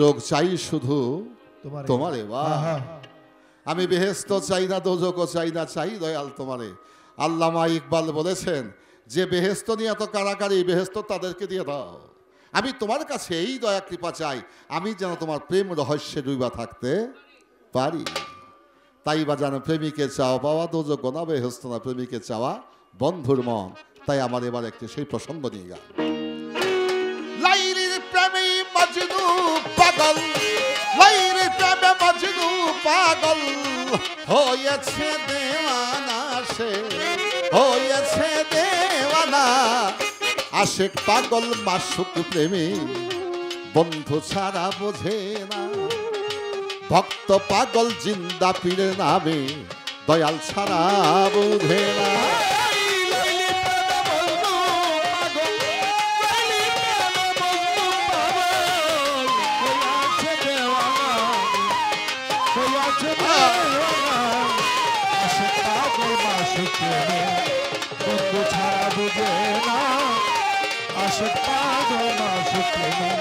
লোক চাই শুধু তোমারে বাহ আমি বেহেশত চাই না দোজকও চাই না চাই দয়াল তোমারে। আল্লামা ইকবাল বলেছেন যে বেহেশত নিয়ে এত কারাকারি বেহেশত তাদেরকে দিয়ে দাও, আমি তোমার কাছে এই দয়া কৃপা চাই আমি যেন তোমার প্রেম রহস্যে ডুবা থাকতে পারি। তাই বা যেন প্রেমিকে চাও পাওয়া দোজক না বেহেশত না, প্রেমিকে চাওয়া বন্ধুর মন। তাই আমার এবার একটি সেই প্রসঙ্গ নিয়ে গেল। লাইলির প্রেমে মজনু পাগল, লাইলির প্রেমে মজনু পাগল হয়েছে দেওয়ানা, সে হয়েছে দেওয়ানা। আশেক পাগল মাসুক প্রেমী বন্ধু ছাড়া বোঝে না, ভক্ত পাগল জিন্দা পীরের নামে দয়াল ছাড়া বোঝে না। বন্ধু ছাড়া বুঝে না, আশেক পাগল মাসুক প্রেমী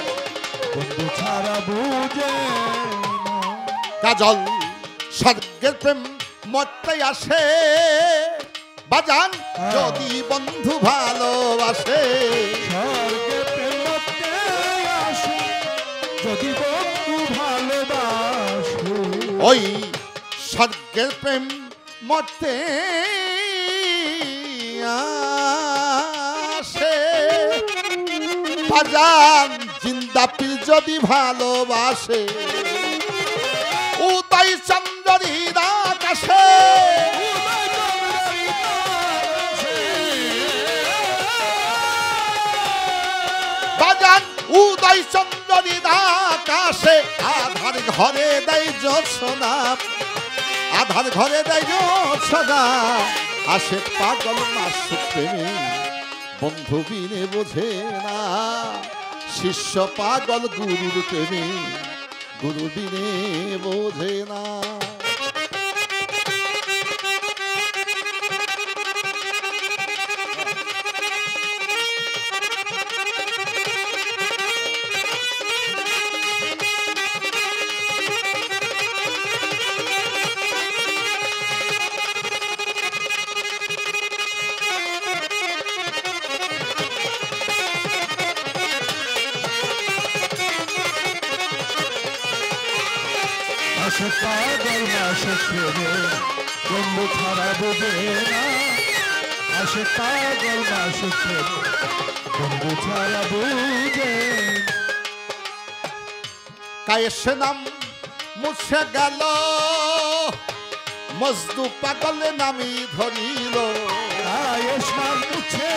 বন্ধু ছাড়া বুঝে না। কাজল স্বর্গের প্রেম মরতে আসে বাজান যদি বন্ধু ভালোবাসে, স্বর্গের প্রেম মরতে আসে যদি বন্ধু ভালোবাসে। ওই স্বর্গের প্রেম মরতে আসে বাজান জিন্দা পীর যদি ভালোবাসে। উদয় চন্দ্রের আকাশে বাজান উদয় চন্দ্রের আকাশে আধার ঘরে দেয় জোছনা, আধার ঘরে দেয় জোছনা। আশেক পাগল মাসুক প্রেমী বন্ধু বিনে বোঝে না, শিষ্য পাগল গুরুর প্রেমী গুরু বিনে বোঝে না। আশেক পাগল মাসুক প্রেমী বন্ধু ছাড়া বুঝে না, আশেক পাগল মাসুক প্রেমী বন্ধু ছাড়া বুঝে। কায়েস নাম মুছে গেল মজদু পাগল নামি ধরিল, কায়েস নাম মুছে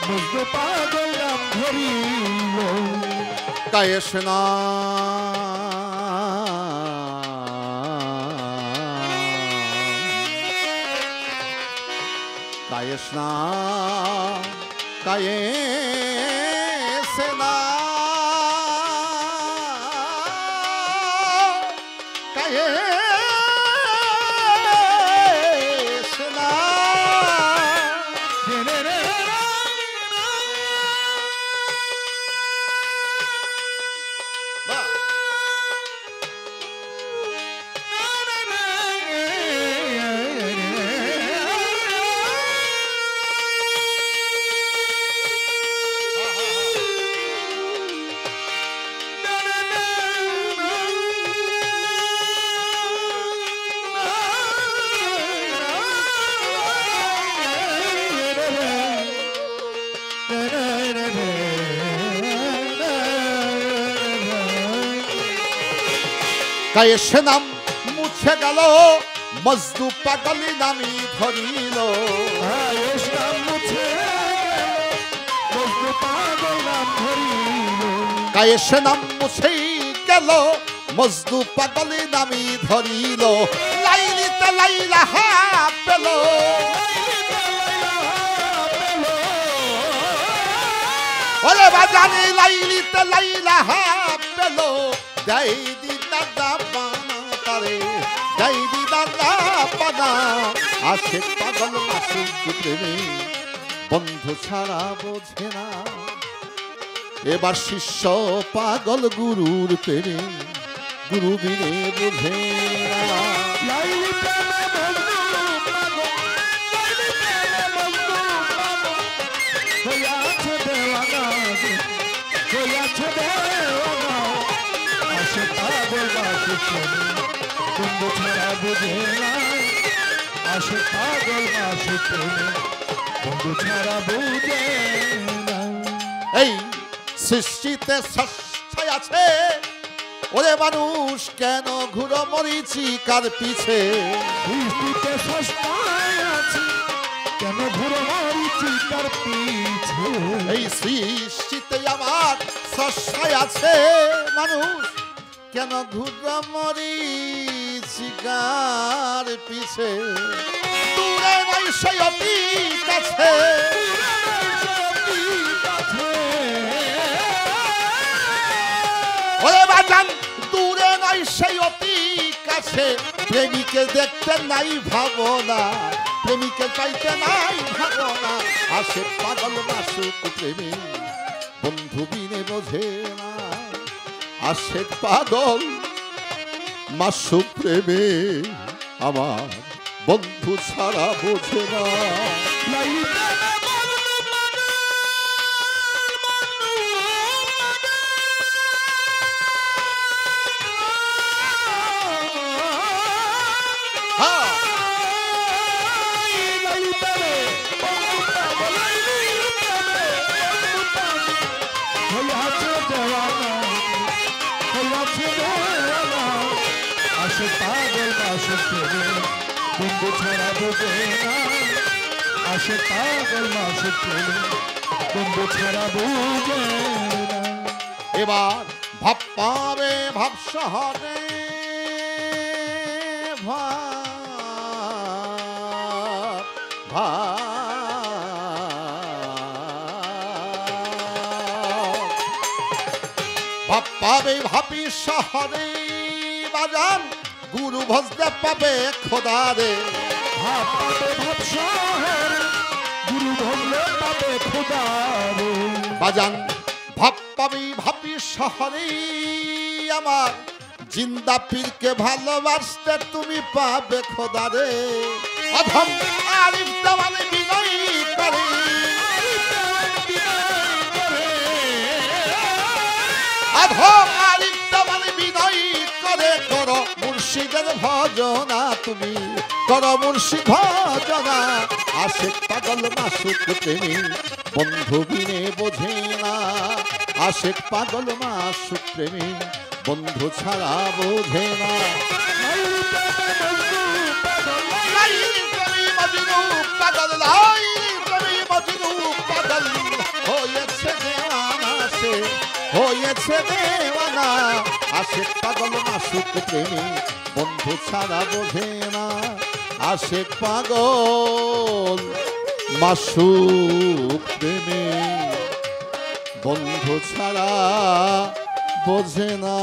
মজদু পাগল নাম ধরিল। কায়েস কায়েস না কায়েস না কায়েস না কায়েস নাম মুছে গেল মজদু পাগল নামি ধরিল, কায়েস নাম মুছে মজদু পাগল নাম ধরিল। কায়েস নাম মুছে গেল মজদু পাগল নামি ধরিল। লাইলিতে লাইলা পেল, ওরে বাজানে লাইলিতে লাইলা পেল। জয় দি দাদা পানা তারে, জয় দি দাদা পানা। আশেক পাগল মাসুক প্রেমী বন্ধু ছাড়া বোঝে না, এবার শিষ্য পাগল গুরুর প্রেমে, গুরু বিনে বোঝে না। লাইলি প্রেমে মজনু পাগল, লাইলি প্রেমে মজনু পাগল, হইয়াছে দেওয়ানা রে, হইয়াছে দেওয়ানা। আশিক পাগল মাসুক প্রেমে, বন্ধু ছাড়া বুঝে না। আশিক পাগল মাসুক প্রেমে, বন্ধু ছাড়া বুঝে না। এই সৃষ্টিতে সস্তায় আছে, ওরে মানুষ কেন ঘুরো মরিচিকার পিছে। সৃষ্টিতে সস্তায় আছে, কেন ঘুরো মরিচিকার পিছে। এই সৃষ্টিতে আমার সস্তায় আছে, মানুষ কেন ঘুরো মরিচিকার পিছে। দূরে নাই সেই অতি কাছে, ওরে বাজান দূরে নাই সেই অতি কাছে। প্রেমিকে দেখতে নাই ভাবনা, প্রেমিকে পাইতে নাই ভাবনা। আসে পাগল মাসুক প্রেমে, বন্ধু বিনে বোঝে না। আসে পাগল মাসুক প্রেমে, আমার বন্ধু ছাড়া বোঝে না। আশিক পাগল মাসুক প্রেমে, বন্ধু ছাড়া বোঝে না। আশিক পাগল মাসুক প্রেমে, বন্ধু ছাড়া বোঝে না। এবার ভাব পাবে ভাব শহরে, ভাব পাবে ভাবি শহরে। বাজান গুরু ভজতে পাবে খোদারে। ভাব পাবে ভাব শহরে, গুরু ভজলে পাবে খোদারে। বাজান ভাব পাবি ভাবি শহরে, আমার জিন্দা পীরকে ভালোবাসতে তুমি পাবে খোদারে। অধম আরিফ দেওয়ানে বিনয় করে, অধম আরিফ দেওয়ানে বিনয় করে। করো মুর্শিদের ভজনা, তুমি করো মুর্শিদ ভজনা। আশিক পাগল মাসুক প্রেমে, বন্ধু বিনে বোঝে না। আশিক পাগল মাসুক প্রেমে, বন্ধু ছাড়া বোঝে না। হয়েছে দেওয়ানা। আশিক পাগল মাসুক প্রেমে, বন্ধু ছাড়া বোঝে না। আশিক পাগল মাসুক প্রেমে, বন্ধু ছাড়া বোঝে না।